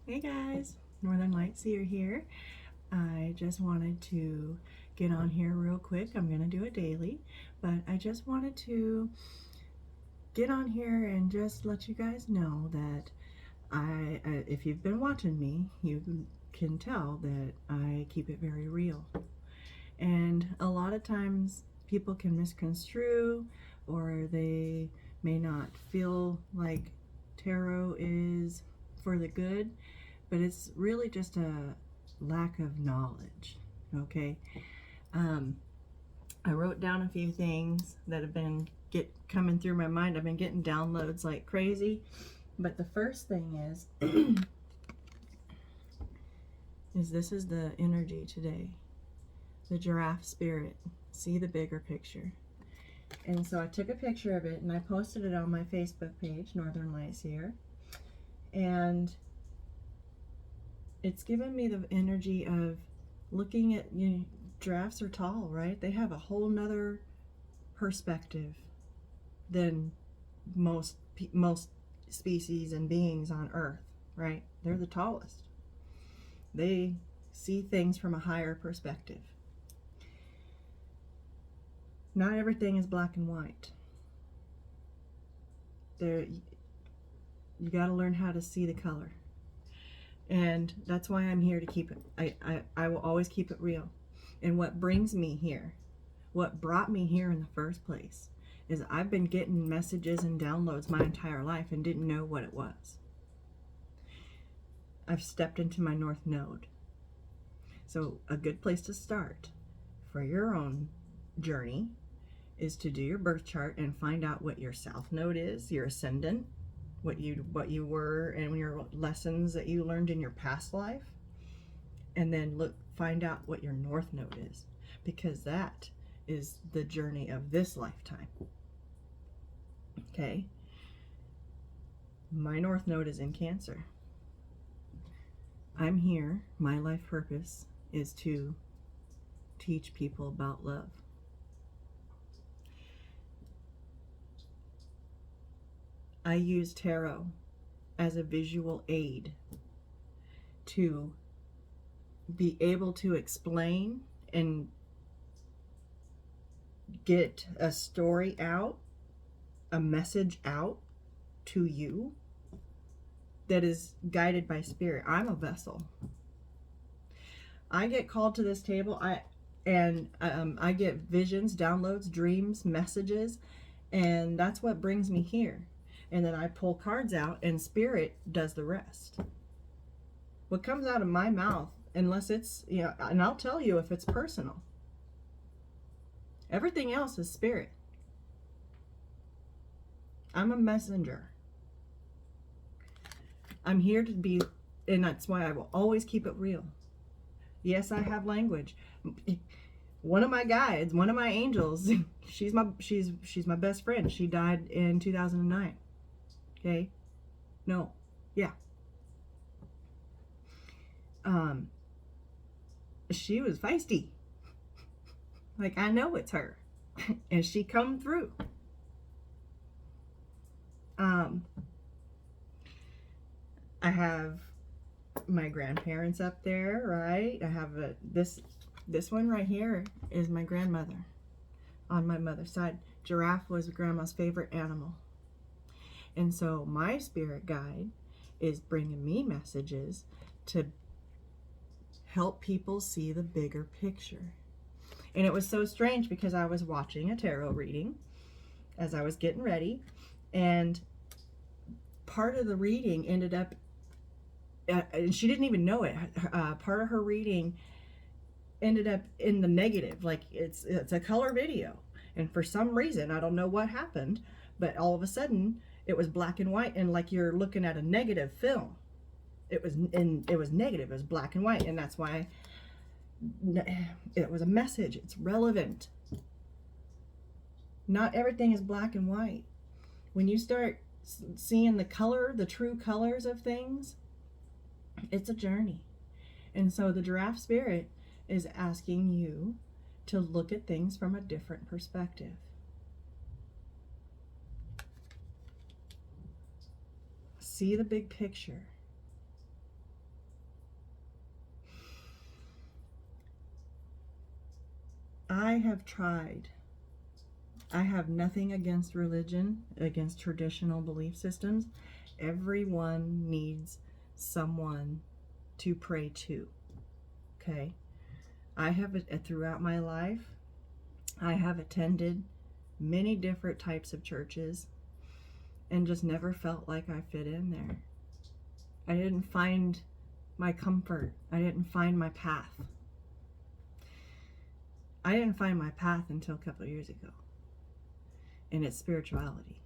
Hey guys, Northern Light Seer here. I just wanted to get on here real quick. I'm going to do it daily, but I just wanted to get on here and just let you guys know that if you've been watching me, you can tell that I keep it very real. And a lot of times people can misconstrue, or they may not feel like tarot is for the good, but it's really just a lack of knowledge. Okay. I wrote down a few things that have been coming through my mind. I've been getting downloads like crazy, but the first thing is this is the energy today, the giraffe spirit. See the bigger picture. And so I took a picture of it and I posted it on my Facebook page, Northern Lights here, and it's given me the energy of looking at, giraffes are tall, right? They have a whole nother perspective than most species and beings on Earth, right? They're the tallest. They see things from a higher perspective. Not everything is black and white. You got to learn how to see the color. And that's why I'm here to keep it. I will always keep it real. And what brings me here, what brought me here in the first place, is I've been getting messages and downloads my entire life and didn't know what it was. I've stepped into my North Node. So a good place to start for your own journey is to do your birth chart and find out what your South Node is, your ascendant, what you were, and your lessons that you learned in your past life, and then find out what your North Node is, because that is the journey of this lifetime. Okay, my North Node is in Cancer. I'm here, my life purpose is to teach people about love. I use tarot as a visual aid to be able to explain and get a story out, a message out to you that is guided by spirit. I'm a vessel. I get called to this table. I get visions, downloads, dreams, messages, and that's what brings me here. And then I pull cards out and spirit does the rest. What comes out of my mouth, unless it's, and I'll tell you if it's personal. Everything else is spirit. I'm a messenger. I'm here to be, and that's why I will always keep it real. Yes, I have language. One of my guides, one of my angels, she's my best friend. She died in 2009. Okay? No. Yeah. She was feisty. Like, I know it's her. And she come through. I have my grandparents up there, right? I have this one right here is my grandmother on my mother's side. Giraffe was grandma's favorite animal. And so my spirit guide is bringing me messages to help people see the bigger picture. And it was so strange because I was watching a tarot reading as I was getting ready, and part of the reading ended up, and she didn't even know it, part of her reading ended up in the negative. Like, it's a color video, and for some reason, I don't know what happened, but all of a sudden it was black and white, and like you're looking at a negative film. It was negative. It was black and white, and that's why it was a message. It's relevant. Not everything is black and white. When you start seeing the color, the true colors of things, it's a journey. And so the giraffe spirit is asking you to look at things from a different perspective. See the big picture. I have tried. I have nothing against religion, against traditional belief systems. Everyone needs someone to pray to. Okay? I have, throughout my life, I have attended many different types of churches and just never felt like I fit in there. I didn't find my comfort. I didn't find my path. I didn't find my path until a couple of years ago. And it's spirituality.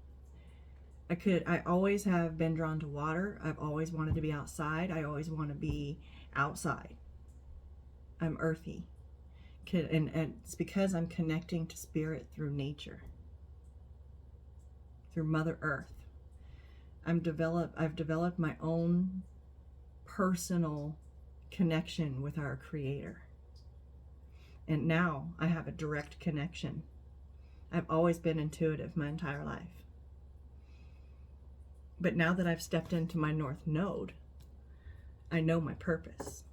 I always have been drawn to water. I've always wanted to be outside. I always want to be outside. I'm earthy. And it's because I'm connecting to spirit through nature, through Mother Earth. I've developed my own personal connection with our Creator. And now I have a direct connection. I've always been intuitive my entire life. But now that I've stepped into my North Node, I know my purpose.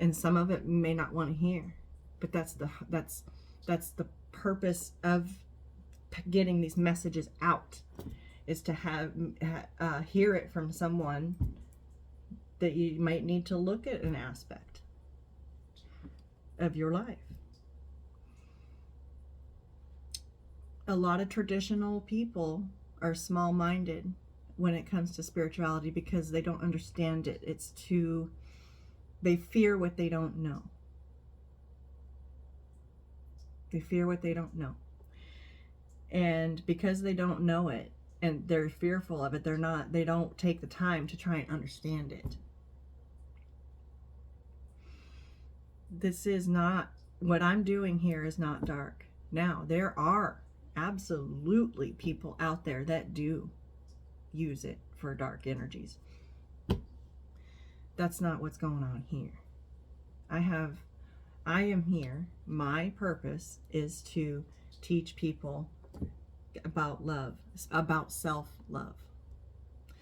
And some of it may not want to hear, but that's the purpose of getting these messages out, is to hear it from someone that you might need to look at an aspect of your life. A lot of traditional people are small-minded when it comes to spirituality because they don't understand it. They fear what they don't know. They fear what they don't know. And because they don't know it and they're fearful of it, they don't take the time to try and understand it. This is not, what I'm doing here is not dark. Now, there are absolutely people out there that do use it for dark energies. That's not what's going on here. I am here. My purpose is to teach people about love, about self-love,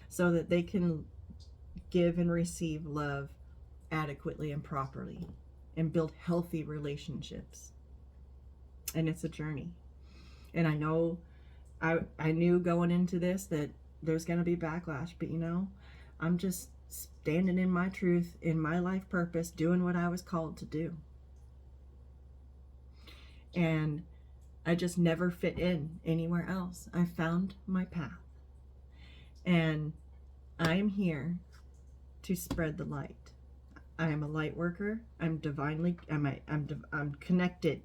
so that they can give and receive love adequately and properly and build healthy relationships. And it's a journey. And I know, I knew going into this that there's going to be backlash, but I'm just standing in my truth, in my life purpose, doing what I was called to do. And I just never fit in anywhere else. I found my path. And I am here to spread the light. I am a light worker. I'm connected.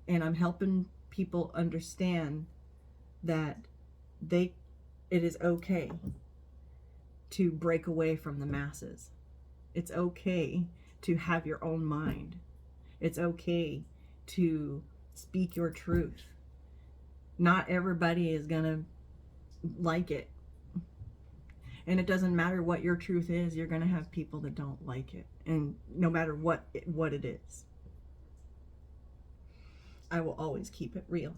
And I'm helping people understand that it is okay to break away from the masses. It's okay to have your own mind. It's okay to speak your truth. Not everybody is gonna like it. And it doesn't matter what your truth is, you're gonna have people that don't like it. And no matter what it is. I will always keep it real.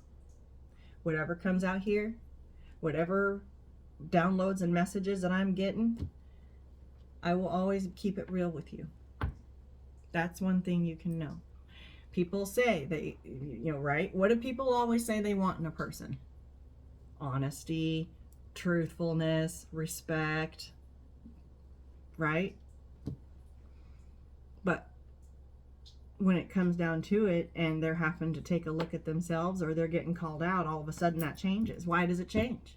Whatever comes out here, whatever downloads and messages that I'm getting, I will always keep it real with you. That's one thing you can know. People say right? What do people always say they want in a person? Honesty, truthfulness, respect, right? But when it comes down to it and they're having to take a look at themselves or they're getting called out, all of a sudden that changes. Why does it change?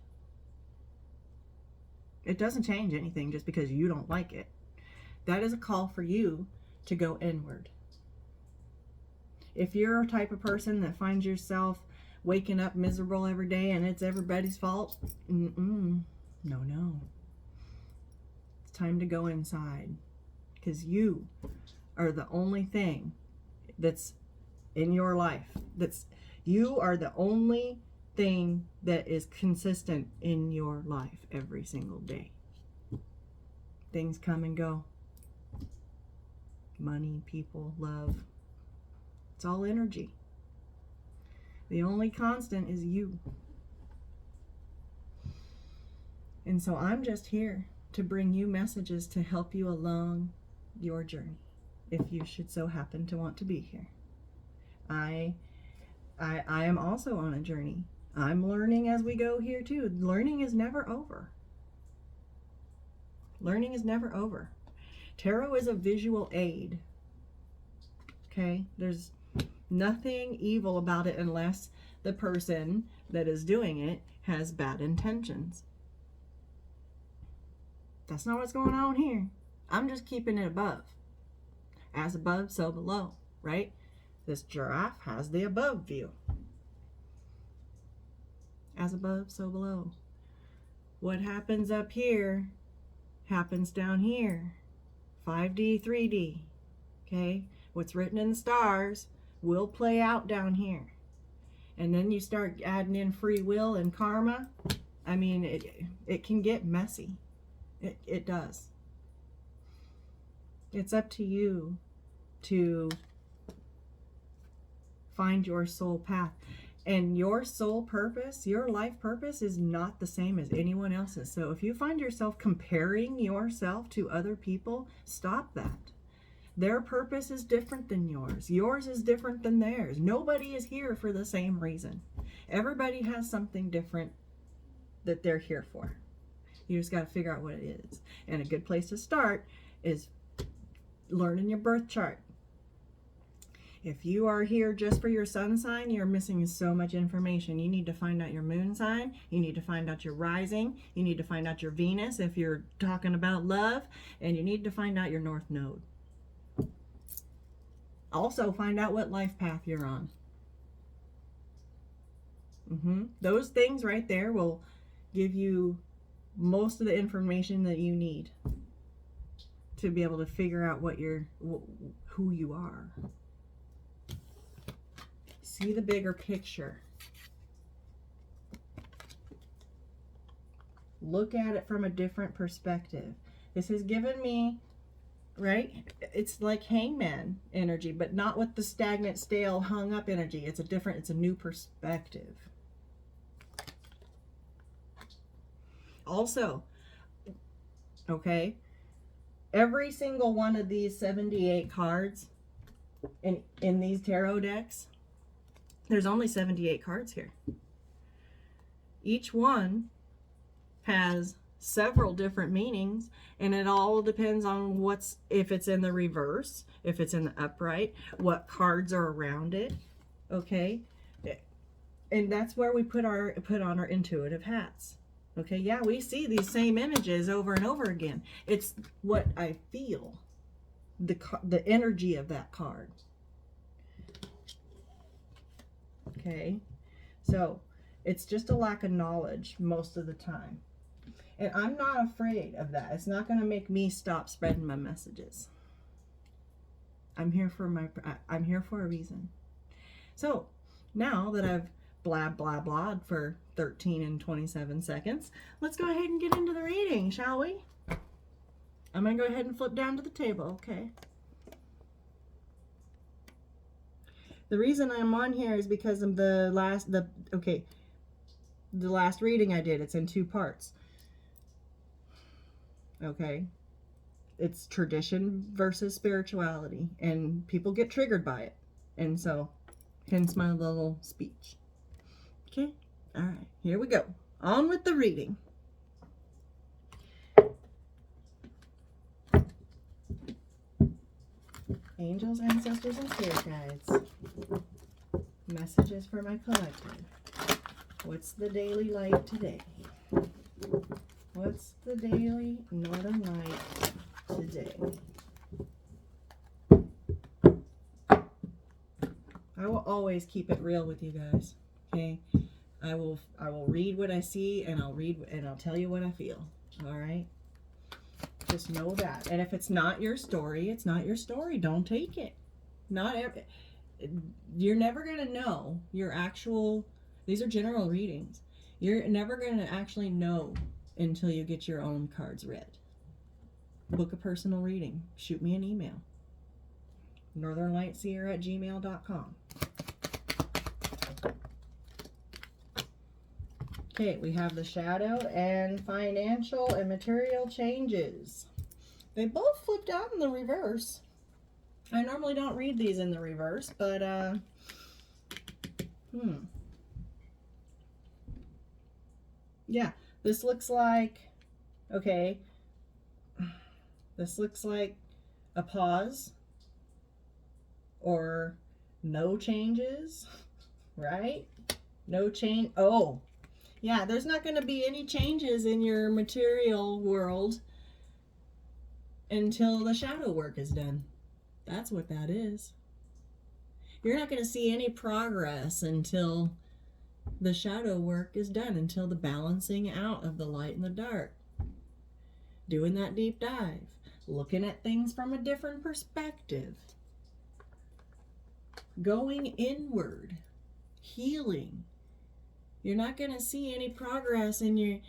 It doesn't change anything just because you don't like it. That is a call for you to go inward. If you're a type of person that finds yourself waking up miserable every day and it's everybody's fault, no. It's time to go inside, because you are the only thing that's in your life. You are the only thing that is consistent in your life every single day. Things come and go. Money, people, love. It's all energy. The only constant is you. And so I'm just here to bring you messages to help you along your journey. if you should so happen to want to be here. I am also on a journey. I'm learning as we go here too. Learning is never over. Learning is never over. Tarot is a visual aid. Okay? There's nothing evil about it unless the person that is doing it has bad intentions. That's not what's going on here. I'm just keeping it above. As above, so below, right? This giraffe has the above view. As above, so below. What happens up here happens down here. 5D, 3D. Okay? What's written in the stars will play out down here. And then you start adding in free will and karma. I mean, it can get messy. It does. It's up to you to find your soul path. And your soul purpose, your life purpose is not the same as anyone else's. So if you find yourself comparing yourself to other people, stop that. Their purpose is different than yours. Yours is different than theirs. Nobody is here for the same reason. Everybody has something different that they're here for. You just got to figure out what it is. And a good place to start is learning your birth chart. If you are here just for your sun sign, you're missing so much information. You need to find out your moon sign. You need to find out your rising. You need to find out your Venus if you're talking about love. And you need to find out your north node. Also, find out what life path you're on. Those things right there will give you most of the information that you need to be able to figure out who you are. See the bigger picture. Look at it from a different perspective. This has given me, right? It's like hangman energy, but not with the stagnant, stale, hung up energy. It's a new perspective. Also, okay, every single one of these 78 cards in these tarot decks, there's only 78 cards here. Each one has several different meanings, and it all depends on if it's in the reverse, if it's in the upright, what cards are around it, okay? And that's where we put on our intuitive hats. Okay, yeah, we see these same images over and over again. It's what I feel, the energy of that card. Okay, so it's just a lack of knowledge most of the time. And I'm not afraid of that. It's not going to make me stop spreading my messages. I'm here for a reason. So now that I've blah blah for 13 and 27 seconds, let's go ahead and get into the reading, shall we? I'm going to go ahead and flip down to the table, okay? The reason I'm on here is because of the last reading I did. It's in 2 parts. Okay? It's tradition versus spirituality, and people get triggered by it. And so, hence my little speech. Okay? All right, here we go. On with the reading. Angels, ancestors, and spirit guides. Messages for my collective. What's the daily light today? What's the daily northern light today? I will always keep it real with you guys. Okay? I will read what I see, and I'll tell you what I feel. All right? Just know that. And if it's not your story, it's not your story. Don't take it. You're never going to know your actual, these are general readings. You're never going to actually know until you get your own cards read. Book a personal reading. Shoot me an email. northernlightseer@gmail.com. Okay, we have the shadow and financial and material changes. They both flipped out in the reverse. I normally don't read these in the reverse, but yeah, this looks like, okay, this looks like a pause or no changes, right? No change. Oh, yeah, there's not going to be any changes in your material world until the shadow work is done. That's what that is. You're not going to see any progress until the shadow work is done, until the balancing out of the light and the dark. Doing that deep dive, looking at things from a different perspective, going inward, healing. You're not going to see any progress in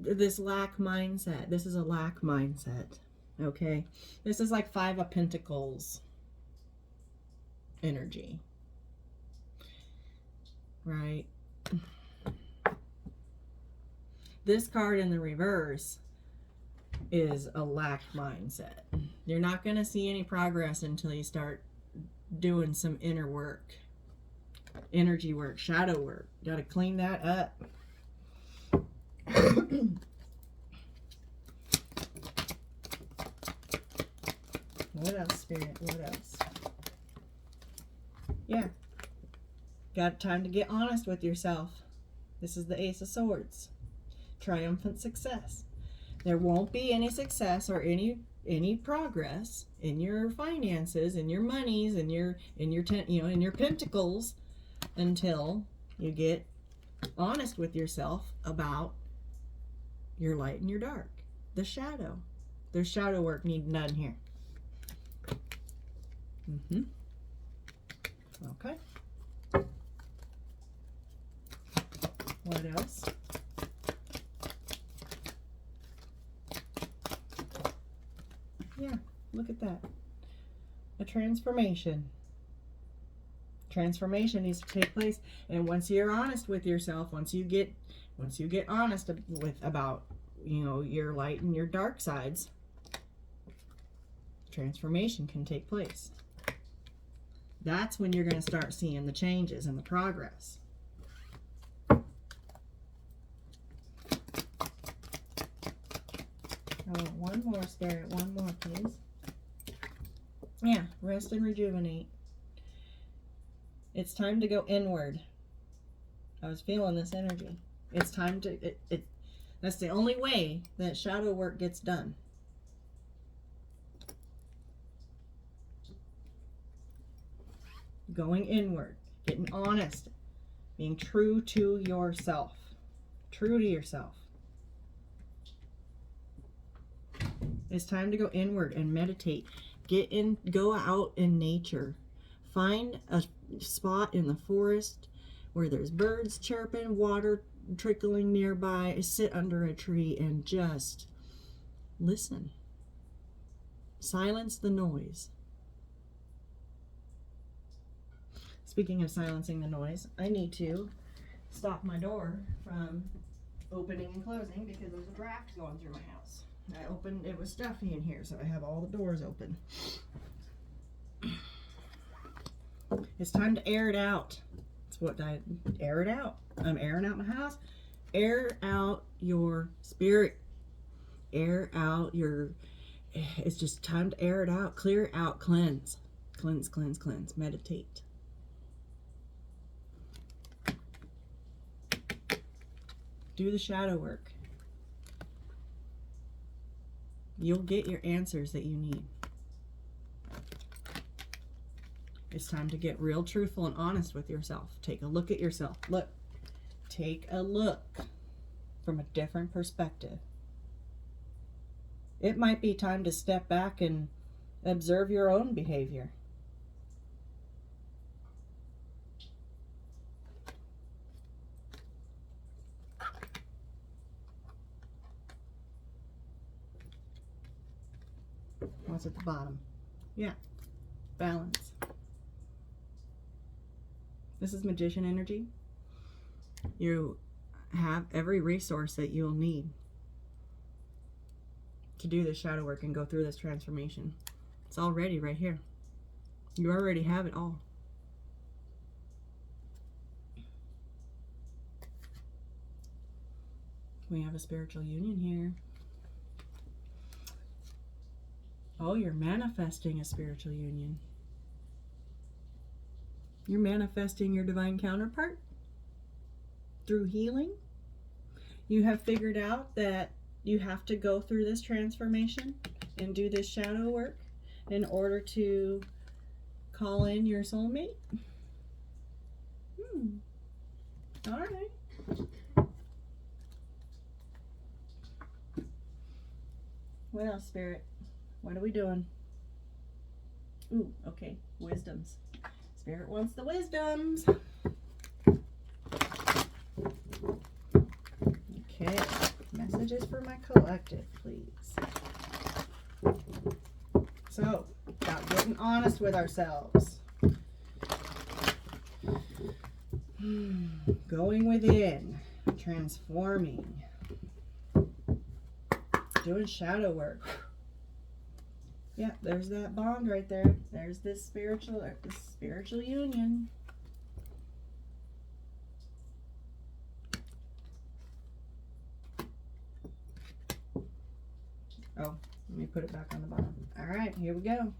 this lack mindset. This is a lack mindset. Okay? This is like 5 of Pentacles energy. Right? This card in the reverse is a lack mindset. You're not going to see any progress until you start doing some inner work, energy work, shadow work. Got to clean that up. What else, Spirit? What else? Yeah. Got time to get honest with yourself. This is the Ace of Swords. Triumphant success. There won't be any success or any progress in your finances, in your monies, in your pentacles until you get honest with yourself about your light and your dark. The shadow. There's shadow work needed done here. Okay. What else? Yeah, look at that. A transformation. Transformation needs to take place, and once you're honest with yourself, once you get honest about your light and your dark sides, transformation can take place. That's when you're going to start seeing the changes and the progress. Oh, one more, Spirit. One more, please. Yeah, rest and rejuvenate. It's time to go inward. I was feeling this energy. It's time to... That's the only way that shadow work gets done. Going inward. Getting honest. Being true to yourself. True to yourself. It's time to go inward and meditate. Go out in nature. Find a spot in the forest where there's birds chirping, water trickling nearby. Sit under a tree and just listen. Silence the noise. Speaking of silencing the noise, I need to stop my door from opening and closing because there's a draft going through my house. It was stuffy in here, so I have all the doors open. It's time to air it out. Air it out. I'm airing out my house. Air out your spirit. Air out it's just time to air it out. Clear it out. Cleanse. Cleanse, cleanse, cleanse. Meditate. Do the shadow work. You'll get your answers that you need. It's time to get real truthful and honest with yourself. Take a look at yourself. Look. Take a look from a different perspective. It might be time to step back and observe your own behavior. What's at the bottom? Yeah, balance. This is magician energy. You have every resource that you'll need to do this shadow work and go through this transformation. It's already right here. You already have it all. We have a spiritual union here. Oh, you're manifesting a spiritual union. You're manifesting your divine counterpart through healing. You have figured out that you have to go through this transformation and do this shadow work in order to call in your soulmate. All right. What else, Spirit? What are we doing? Ooh, okay. Wisdoms. Spirit wants the wisdoms. Okay. Messages for my collective, please. So, about getting honest with ourselves. Going within. Transforming. Doing shadow work. Yeah, there's that bond right there. There's this spiritual union. Oh, let me put it back on the bottom. All right, here we go.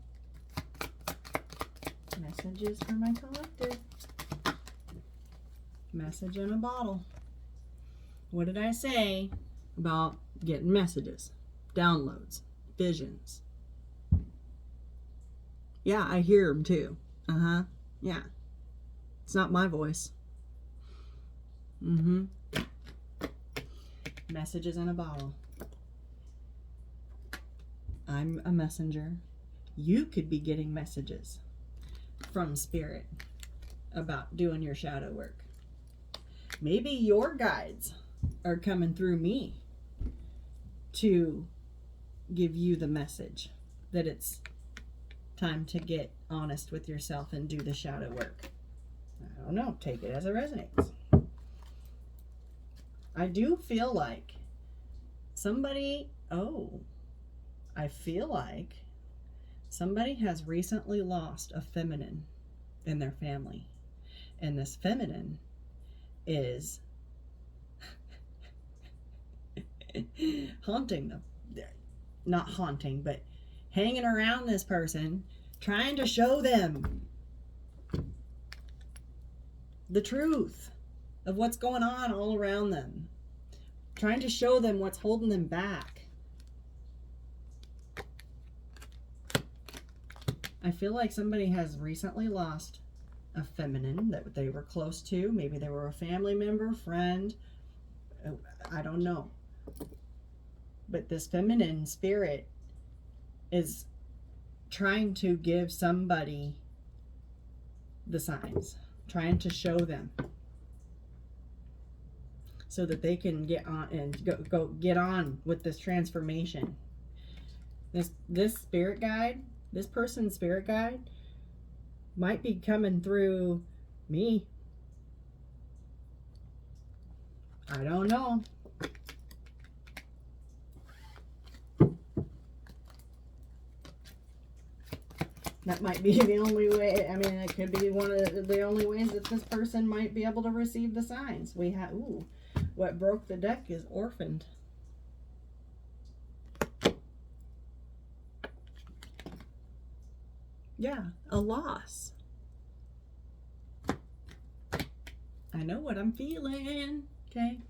Messages for my collective. Message in a bottle. What did I say about getting messages, downloads, visions? Yeah, I hear them too. Yeah. It's not my voice. Messages in a bottle. I'm a messenger. You could be getting messages from Spirit about doing your shadow work. Maybe your guides are coming through me to give you the message that it's time to get honest with yourself and do the shadow work. I don't know. Take it as it resonates. I do feel like I feel like somebody has recently lost a feminine in their family. And this feminine is haunting them. Not haunting, but hanging around this person, trying to show them the truth of what's going on all around them. Trying to show them what's holding them back. I feel like somebody has recently lost a feminine that they were close to. Maybe they were a family member, friend. I don't know. But this feminine spirit is trying to give somebody the signs, trying to show them so that they can get on and go get on with this transformation. This spirit guide, this person's spirit guide might be coming through me. I don't know. That might be the only way. I mean, it could be one of the only ways that this person might be able to receive the signs. We have, what broke the deck is orphaned. Yeah, a loss. I know what I'm feeling. Okay.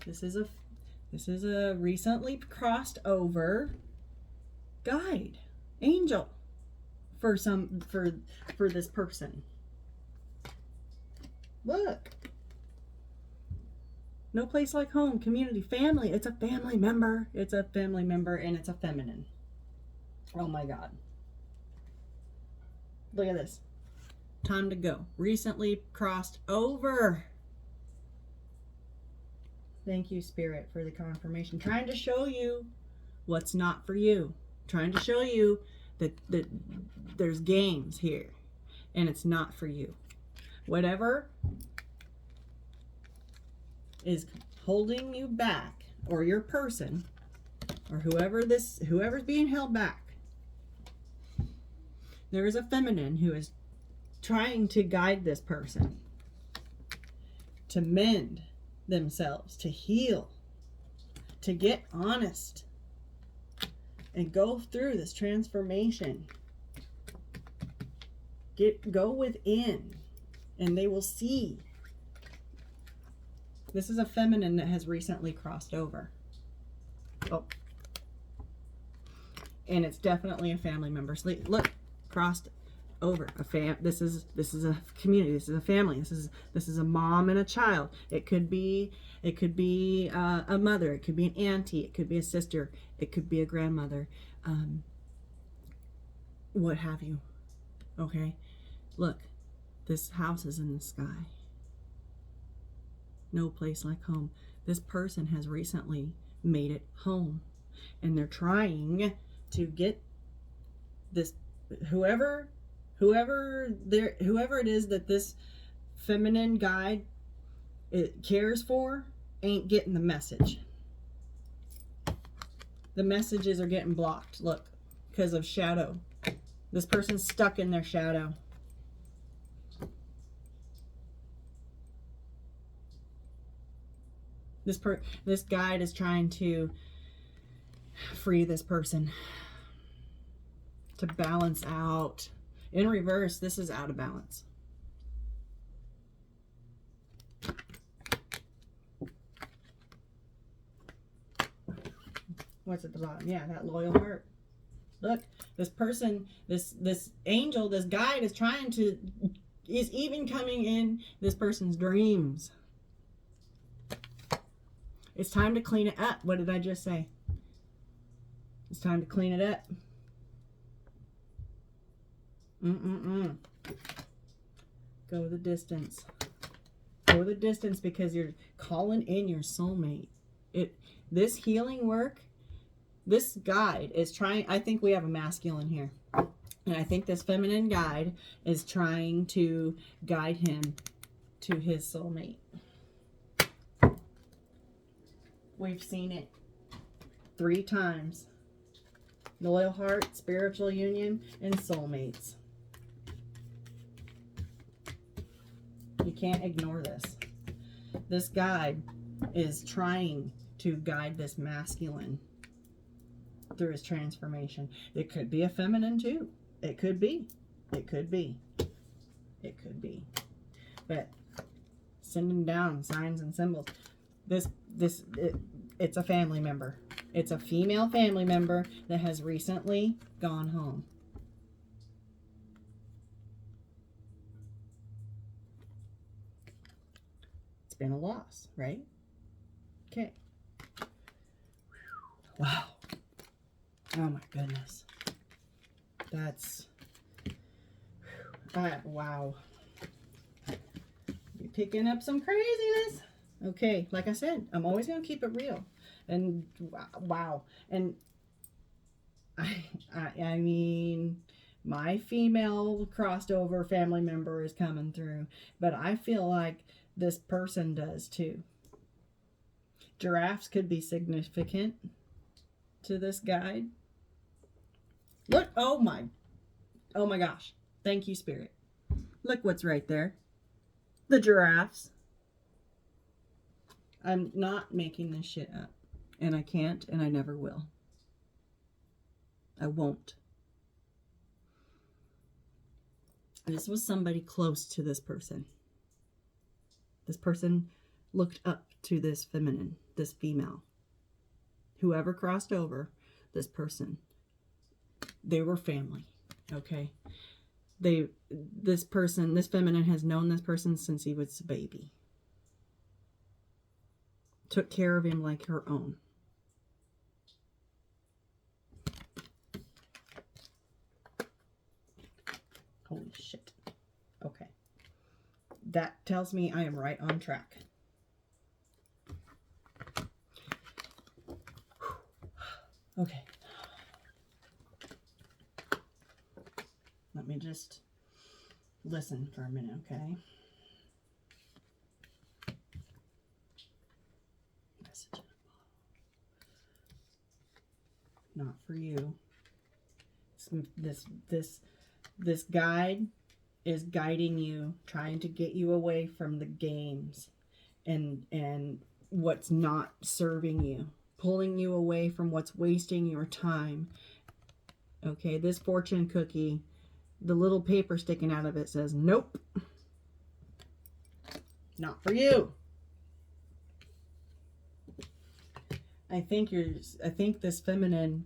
This is a recently crossed over guide, angel for this person. Look. No place like home, community, family. It's a family member. It's a family member and it's a feminine. Oh my God. Look at this. Time to go. Recently crossed over. Thank you, Spirit, for the confirmation. Trying to show you what's not for you. Trying to show you that there's games here and it's not for you. Whatever is holding you back, or your person, or whoever's being held back, There is a feminine who is trying to guide this person to mend themselves, to heal, to get honest, and go through this transformation. Go within, and they will see. This is a feminine that has recently crossed over. Oh. And it's definitely a family member. Look, crossed over. This is a community. This is a family. This is a mom and a child. It could be a mother. It could be an auntie. It could be a sister. It could be a grandmother. What have you? Okay. Look, this house is in the sky. No place like home. This person has recently made it home, and they're trying to get this whoever it is that this feminine guide cares for ain't getting the message. The messages are getting blocked. Look, because of shadow. This person's stuck in their shadow. This guide is trying to free this person, to balance out. In reverse, this is out of balance. What's at the bottom? Yeah, that loyal heart. Look, this person, this angel, this guide is even coming in this person's dreams. It's time to clean it up. What did I just say? It's time to clean it up. Go the distance. Go the distance, because you're calling in your soulmate. This healing work, this guide is trying. I think we have a masculine here. And I think this feminine guide is trying to guide him to his soulmate. We've seen it 3 times. Loyal heart, spiritual union, and soulmates. You can't ignore this. This guide is trying to guide this masculine through his transformation. It could be a feminine too. It could be. It could be. It could be. But sending down signs and symbols. It's a family member. It's a female family member that has recently gone home. It's been a loss, right? Okay. Wow. Oh my goodness. That's... wow. You're picking up some craziness. Okay, like I said, I'm always going to keep it real. And wow. And I mean, my female crossed over family member is coming through, but I feel like this person does too. Giraffes could be significant to this guide. Look, oh my gosh. Thank you, Spirit. Look what's right there. The giraffes. I'm not making this shit up. And I can't, and I never will. I won't. This was somebody close to this person. This person looked up to this feminine, this female. Whoever crossed over, this person, they were family, okay? This feminine has known this person since he was a baby. Took care of him like her own. Holy shit. Okay. That tells me I am right on track. Okay. Let me just listen for a minute, okay? Message. Not for you. This This guide is guiding you, trying to get you away from the games and what's not serving you, pulling you away from what's wasting your time. Okay, this fortune cookie, the little paper sticking out of it says, nope, not for you. I think this feminine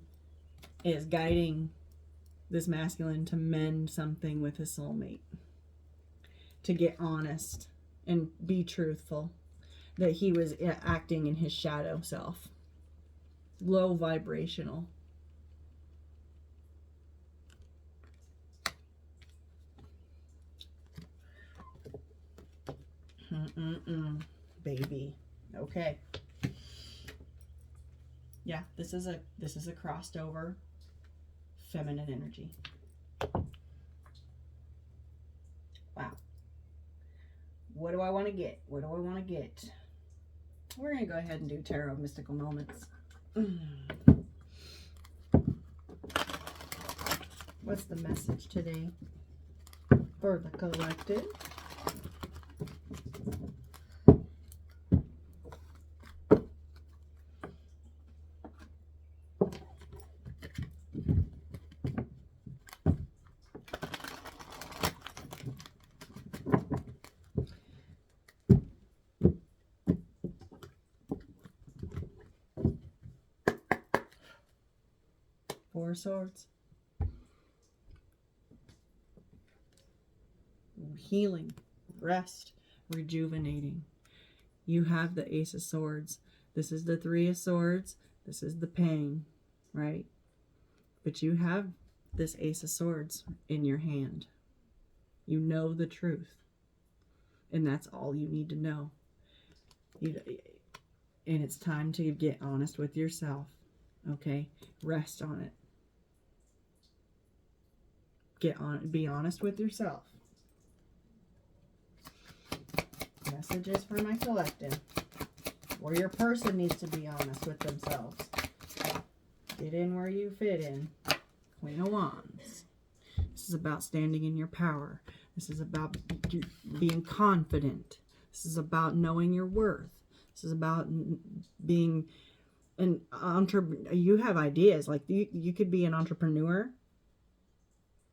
is guiding this masculine to mend something with his soulmate, to get honest and be truthful that he was acting in his shadow self, low vibrational. Baby. Okay. Yeah, this is a crossed over feminine energy. Wow. What do I want to get? What do I want to get? We're going to go ahead and do Tarot Mystical Moments. What's the message today for the collective? Four of Swords. Healing, rest, rejuvenating. You have the Ace of Swords. This is the Three of Swords. This is the pain, right? But you have this Ace of Swords in your hand. You know the truth. And that's all you need to know. And it's time to get honest with yourself. Okay? Rest on it. Be honest with yourself. Messages for my collective. Or your person needs to be honest with themselves. Get in where you fit in. Queen of Wands. This is about standing in your power. This is about being confident. This is about knowing your worth. This is about being an entrepreneur. You have ideas. Like you could be an entrepreneur.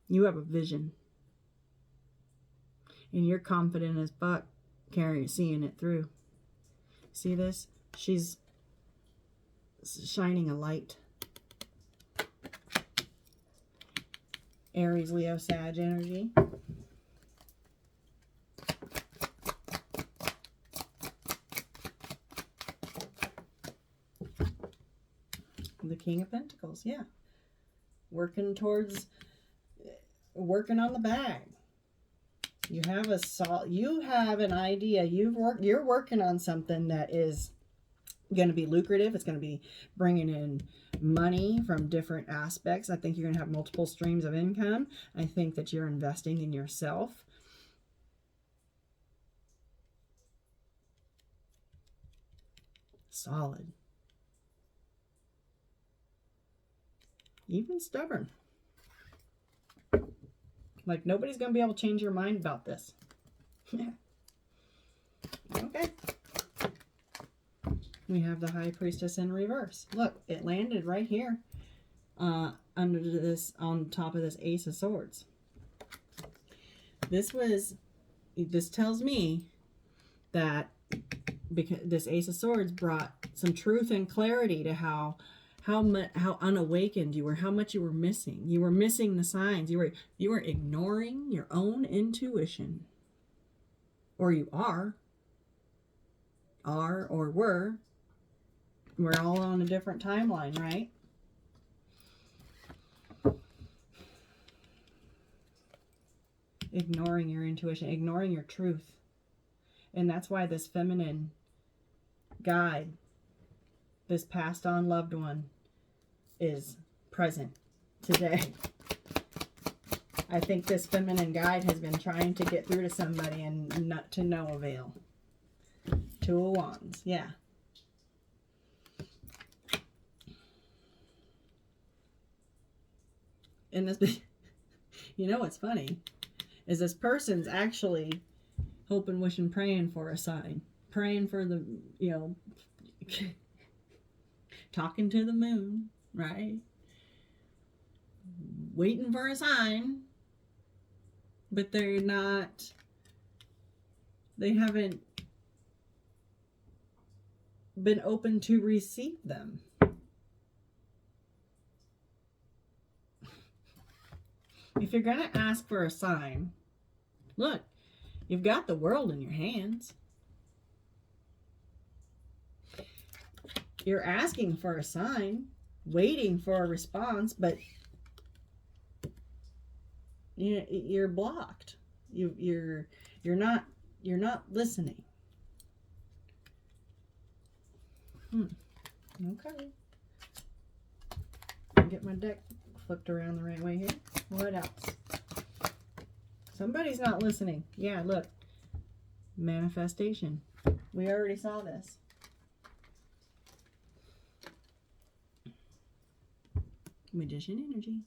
You have a vision. And you're confident as fuck seeing it through. See this? She's shining a light. Aries, Leo, Sag energy. The King of Pentacles, yeah. Working on the bag. You have an idea. You're working on something that is going to be lucrative. It's going to be bringing in money from different aspects. I think you're going to have multiple streams of income. I think that you're investing in yourself. Solid. Even stubborn. Like nobody's going to be able to change your mind about this. Okay. We have the High Priestess in reverse. Look, it landed right here under this, on top of this Ace of Swords. This tells me that because this Ace of Swords brought some truth and clarity to how unawakened you were, how much you were missing. You were missing the signs. You were ignoring your own intuition. Or you are or were. We're all on a different timeline, right? Ignoring your intuition, ignoring your truth. And that's why this feminine guide, this passed on loved one, is present today. I think this feminine guide has been trying to get through to somebody and not to no avail. Two of Wands, yeah. You know what's funny is this person's actually hoping, wishing, praying for a sign. Praying for the, talking to the moon, right? Waiting for a sign. But they haven't been open to receive them. If you're going to ask for a sign, look, you've got the world in your hands. You're asking for a sign, waiting for a response, but you're blocked. You're not listening. Okay. I'll get my deck flipped around the right way here. What else? Somebody's not listening. Yeah, look. Manifestation. We already saw this. Magician energy.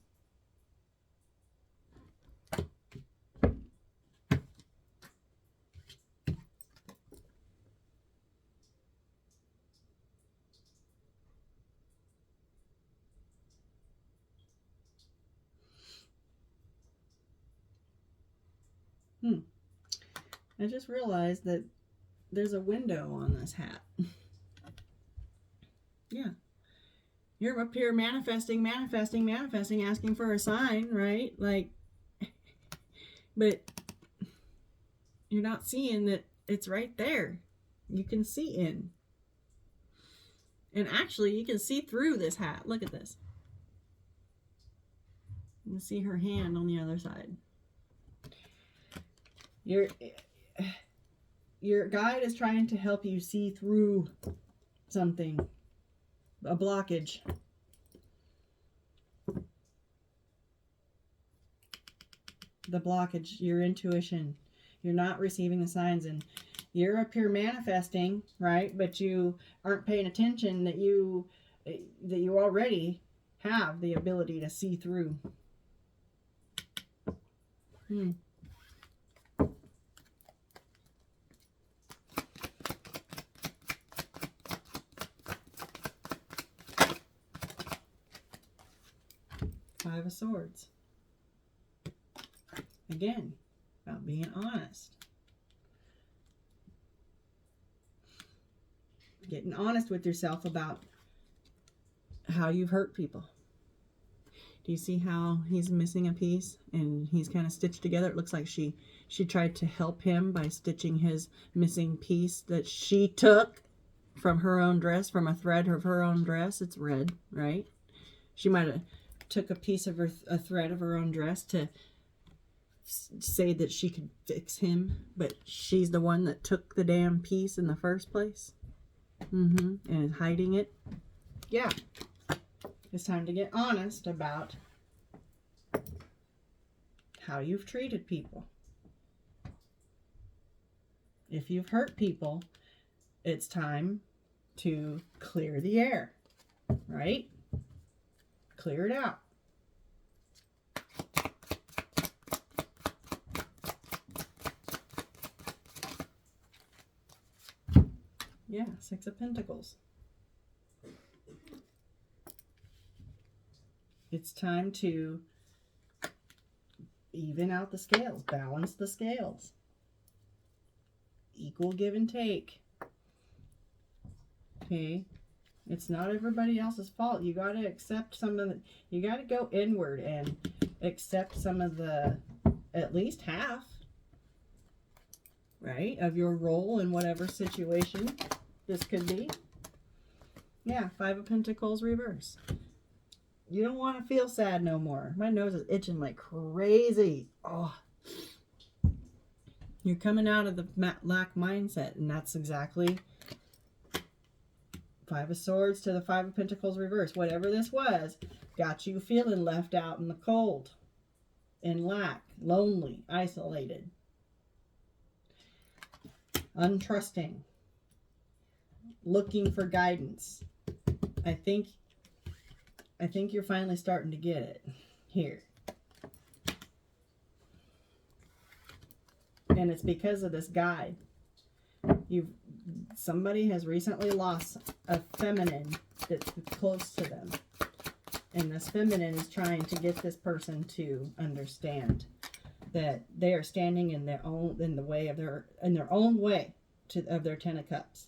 I just realized that there's a window on this hat. Yeah. You're up here manifesting, asking for a sign, right? Like, but you're not seeing that it's right there. You can see in. And actually, you can see through this hat. Look at this. You can see her hand on the other side. Your guide is trying to help you see through something, a blockage. The blockage, your intuition. You're not receiving the signs, and you're up here manifesting, right? But you aren't paying attention that you already have the ability to see through. Five of Swords. Again, about being honest. Getting honest with yourself about how you've hurt people. Do you see how he's missing a piece and he's kind of stitched together? It looks like she tried to help him by stitching his missing piece that she took from her own dress, from a thread of her own dress. It's red, right? She might have took a piece of a thread of her own dress to say that she could fix him, but she's the one that took the damn piece in the first place. And is hiding it. Yeah. It's time to get honest about how you've treated people. If you've hurt people, it's time to clear the air, right? Clear it out. Yeah, Six of Pentacles. It's time to even out the scales, balance the scales. Equal give and take. Okay? It's not everybody else's fault. You got to accept some of the, you got to go inward and accept some of the, at least half, right, of your role in whatever situation this could be. Yeah, Five of Pentacles reverse. You don't want to feel sad no more. My nose is itching like crazy. Oh. You're coming out of the lack mindset, and that's exactly Five of Swords to the Five of Pentacles reverse. Whatever this was, got you feeling left out in the cold, in lack, lonely, isolated, untrusting, looking for guidance. I think you're finally starting to get it here. And it's because of this guide. Somebody has recently lost a feminine that's close to them. And this feminine is trying to get this person to understand that they are standing in their own way of their Ten of Cups.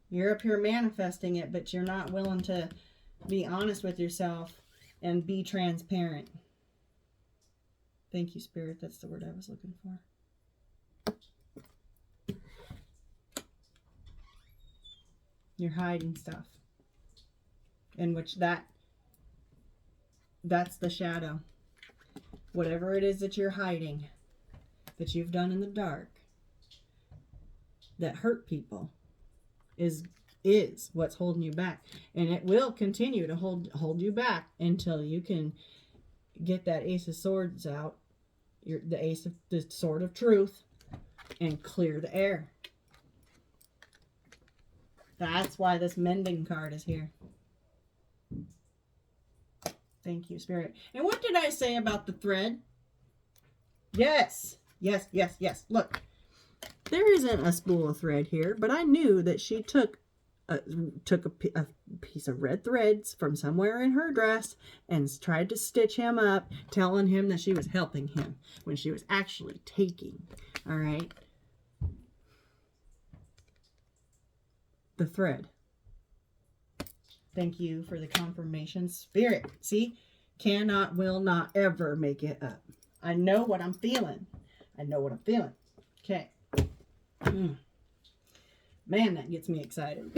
You're up here manifesting it, but you're not willing to be honest with yourself and be transparent. Thank you, Spirit. That's the word I was looking for. You're hiding stuff. In which that's the shadow. Whatever it is that you're hiding, that you've done in the dark, that hurt people, is what's holding you back. And it will continue to hold you back until you can get that Ace of Swords out, the Sword of Truth, and clear the air. That's why this mending card is here. Thank you, Spirit. And what did I say about the thread? Yes. Yes, yes, yes. Look. There isn't a spool of thread here, but I knew that she took a piece of red threads from somewhere in her dress and tried to stitch him up, telling him that she was helping him when she was actually taking. All right. The thread. Thank you for the confirmation, Spirit. See? Cannot, will not ever make it up. I know what I'm feeling. I know what I'm feeling. Okay. Man, that gets me excited.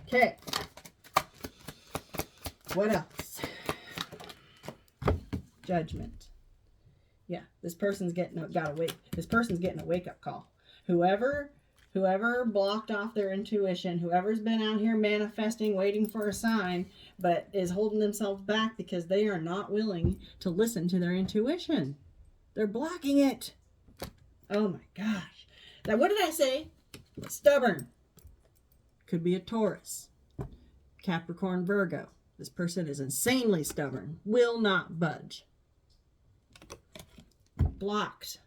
Okay. What else? Judgment. Yeah, this person's getting a wake-up call. Whoever blocked off their intuition, whoever's been out here manifesting, waiting for a sign, but is holding themselves back because they are not willing to listen to their intuition. They're blocking it. Oh my gosh. Now, what did I say? Stubborn. Could be a Taurus. Capricorn, Virgo. This person is insanely stubborn. Will not budge. Blocked.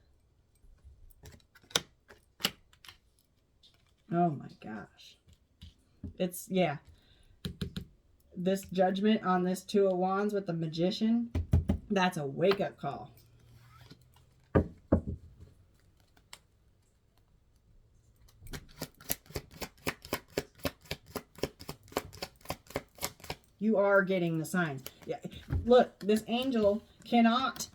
Oh my gosh. Yeah. This Judgment on this Two of Wands with the Magician, that's a wake-up call. You are getting the sign. Yeah. Look, this angel cannot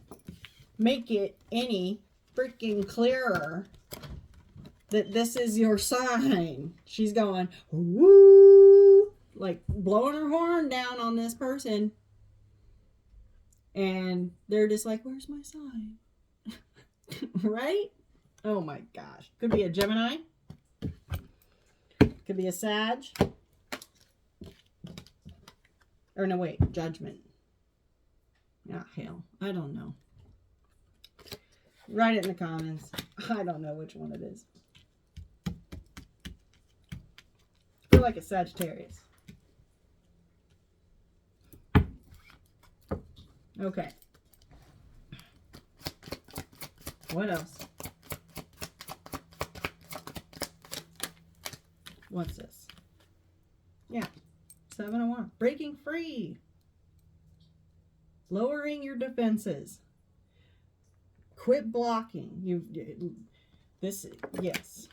make it any freaking clearer that this is your sign. She's going, woo, like blowing her horn down on this person. And they're just like, where's my sign? Right? Oh my gosh. Could be a Gemini. Could be a Sag. Or no, wait, Judgment. Ah, hell. I don't know. Write it in the comments. I don't know which one it is. I feel like it's Sagittarius. Okay. What else? What's this? Yeah. 7 of Wands. Breaking free. Lowering your defenses. Quit blocking. Yes.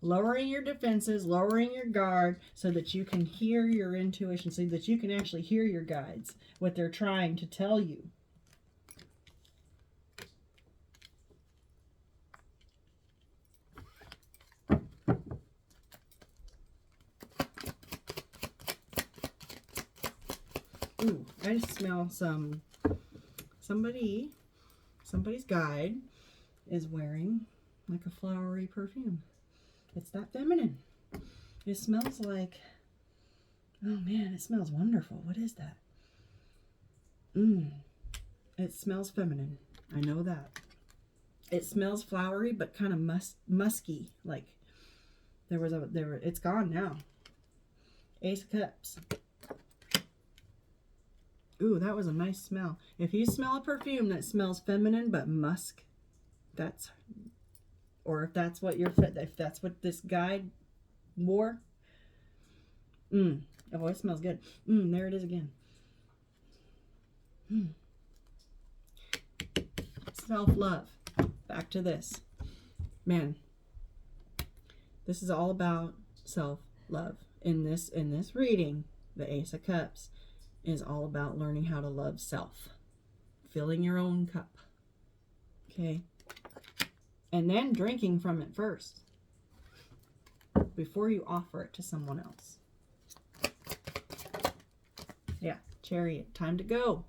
Lowering your defenses, lowering your guard so that you can hear your intuition, so that you can actually hear your guides, what they're trying to tell you. Ooh, I just smell somebody's guide is wearing like a flowery perfume. It's that feminine. It smells like, oh man, it smells wonderful. What is that? It smells feminine. I know that. It smells flowery, but kind of musky. Like it's gone now. Ace of Cups. Ooh, that was a nice smell. If you smell a perfume that smells feminine but musk, if that's what this guy wore. Oh, it smells good. There it is again. Self-love. Back to this. Man, this is all about self-love. In this reading, the Ace of Cups is all about learning how to love self. Filling your own cup. Okay? And then drinking from it first. Before you offer it to someone else. Yeah, Chariot. Time to go.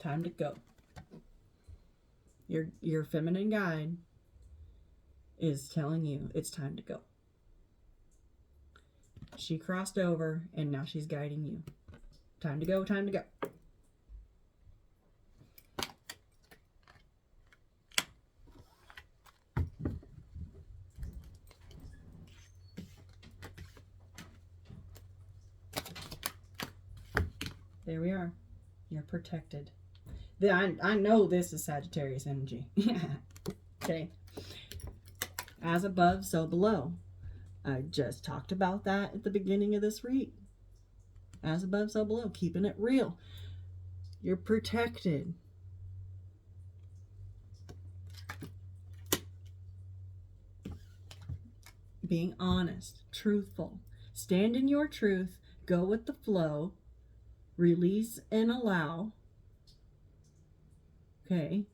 Time to go. Your feminine guide is telling you it's time to go. She crossed over and now she's guiding you. Time to go, time to go. There we are. You're protected. I know this is Sagittarius energy. Okay. As above, so below. I just talked about that at the beginning of this read. As above, so below. Keeping it real. You're protected. Being honest, truthful. Stand in your truth. Go with the flow. Release and allow. Okay.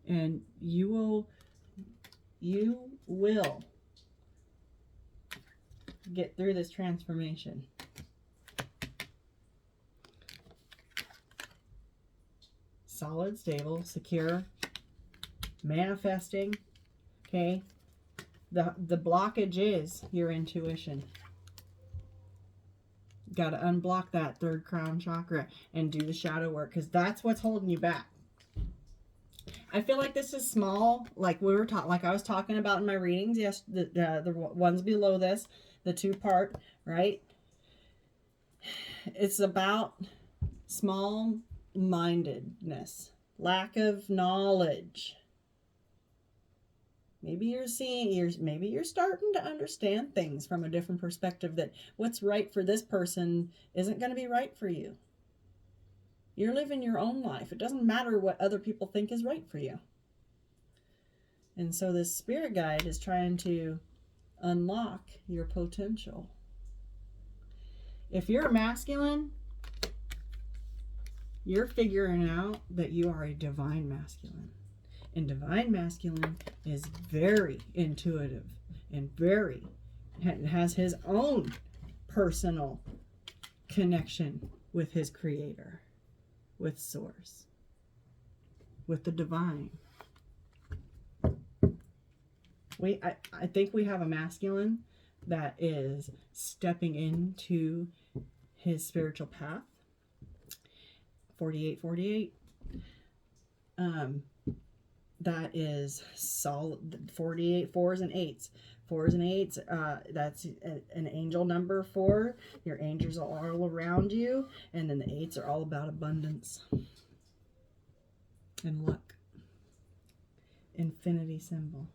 And you will get through this transformation. Solid, stable, secure, manifesting. Okay. The blockage is your intuition. Got to unblock that third crown chakra and do the shadow work, because that's what's holding you back. I feel like this is small, like I was talking about in my readings. Yes, the ones below this, the 2-part, right? It's about small-mindedness, lack of knowledge. Maybe you're starting to understand things from a different perspective, that what's right for this person isn't going to be right for you. You're living your own life. It doesn't matter what other people think is right for you. And so this spirit guide is trying to unlock your potential. If you're a masculine, you're figuring out that you are a divine masculine. And divine masculine is very intuitive and has his own personal connection with his creator, with source, with the divine. I think we have a masculine that is stepping into his spiritual path. 4848. That is solid. 48 4s and 8s. 4s and 8s, that's an angel number 4. Your angels are all around you. And then the 8s are all about abundance and luck. Infinity symbol.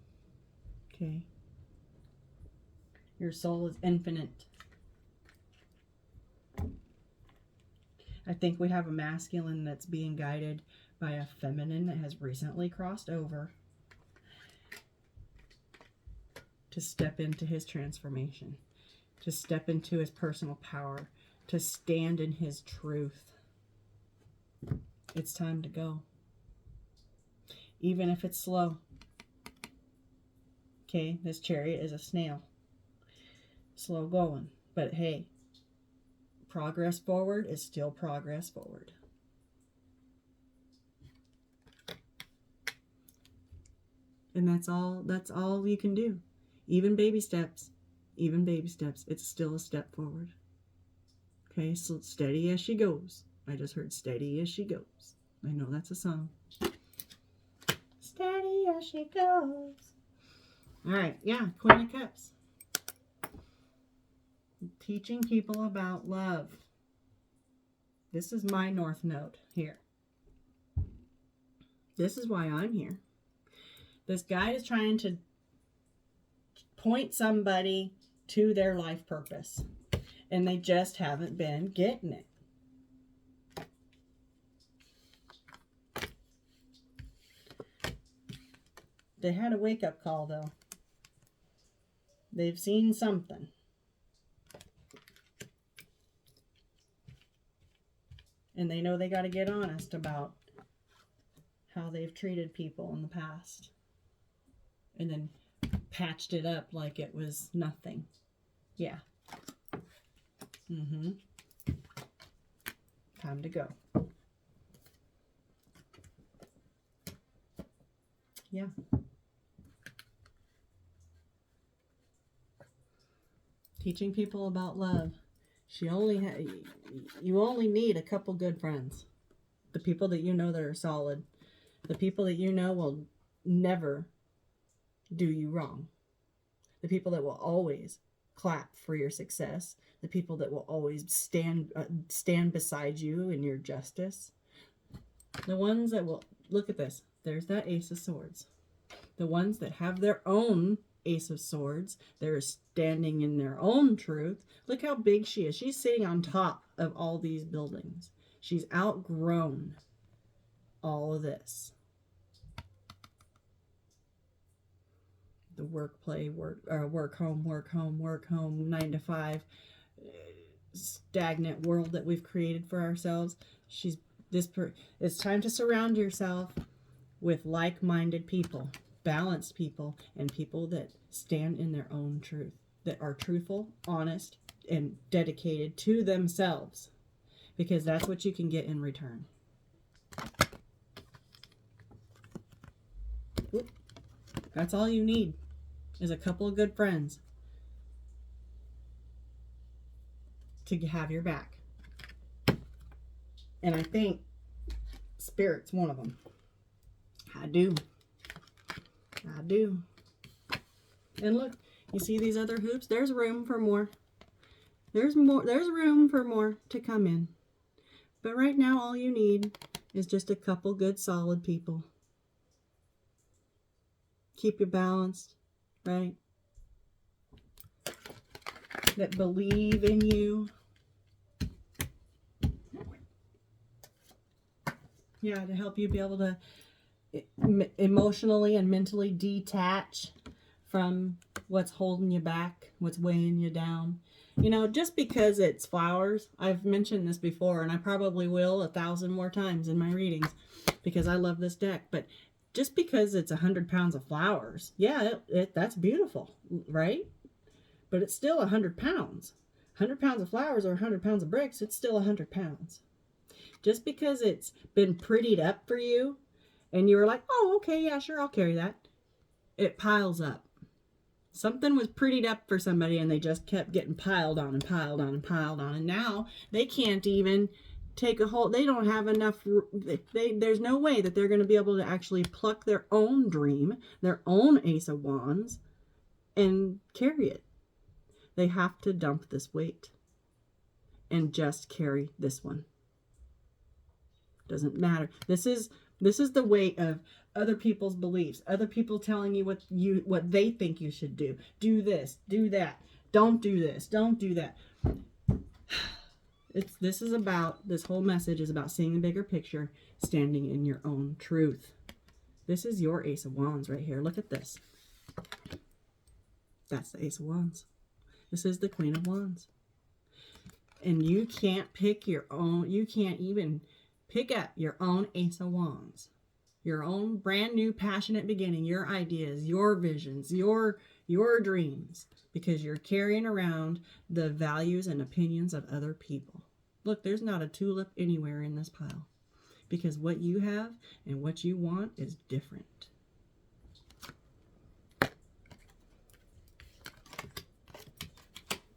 Okay. Your soul is infinite. I think we have a masculine that's being guided by a feminine that has recently crossed over to step into his transformation, to step into his personal power, to stand in his truth. It's time to go. Even if it's slow. Okay, this chariot is a snail. Slow going. But hey, progress forward is still progress forward. And that's all you can do. Even baby steps, it's still a step forward. Okay, so steady as she goes. I just heard steady as she goes. I know that's a song. Steady as she goes. All right, yeah, Queen of Cups. Teaching people about love. This is my North Node here. This is why I'm here. This guy is trying to point somebody to their life purpose, and they just haven't been getting it. They had a wake-up call, though. They've seen something. And they know they got to get honest about how they've treated people in the past. And then patched it up like it was nothing. Yeah. Time to go. Yeah. Teaching people about love. You only need a couple good friends. The people that you know that are solid. The people that you know will never do you wrong. The people that will always clap for your success. The people that will always stand beside you in your justice. The ones that will, look at this. There's that Ace of Swords. The ones that have their own Ace of Swords. They're standing in their own truth. Look how big she is. She's sitting on top of all these buildings. She's outgrown all of this. The work, play, work, home, 9 to 5, stagnant world that we've created for ourselves. It's time to surround yourself with like-minded people, balanced people, and people that stand in their own truth, that are truthful, honest, and dedicated to themselves, because that's what you can get in return. That's all you need, is a couple of good friends to have your back. And I think Spirit's one of them. I do. And look, you see these other hoops? There's room for more. There's room for more to come in. But right now, all you need is just a couple good, solid people. Keep you balanced, right? That believe in you. Yeah, to help you be able to emotionally and mentally detach from what's holding you back, what's weighing you down. You know, just because it's flowers, I've mentioned this before, and I probably will 1,000 more times in my readings, because I love this deck, but just because it's 100 pounds of flowers, yeah, that's beautiful, right? But it's still 100 pounds. 100 pounds of flowers or 100 pounds of bricks, it's still 100 pounds. Just because it's been prettied up for you, and you were like, oh, okay, yeah, sure, I'll carry that, it piles up. Something was prettied up for somebody, and they just kept getting piled on and piled on and piled on, and now they can't even take a whole, they don't have enough, there's no way that they're going to be able to actually pluck their own dream, their own Ace of Wands, and carry it. They have to dump this weight and just carry this one. Doesn't matter. This is the weight of other people's beliefs, other people telling you what they think you should do. Do this, do that. Don't do this, don't do that. This whole message is about seeing the bigger picture, standing in your own truth. This is your Ace of Wands right here. Look at this. That's the Ace of Wands. This is the Queen of Wands. And you can't pick your own, you can't even pick up your own Ace of Wands. Your own brand new passionate beginning, your ideas, your visions, your dreams, because you're carrying around the values and opinions of other people. Look, there's not a tulip anywhere in this pile, because what you have and what you want is different.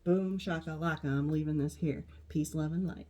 Boom, shakalaka, I'm leaving this here. Peace, love, and light.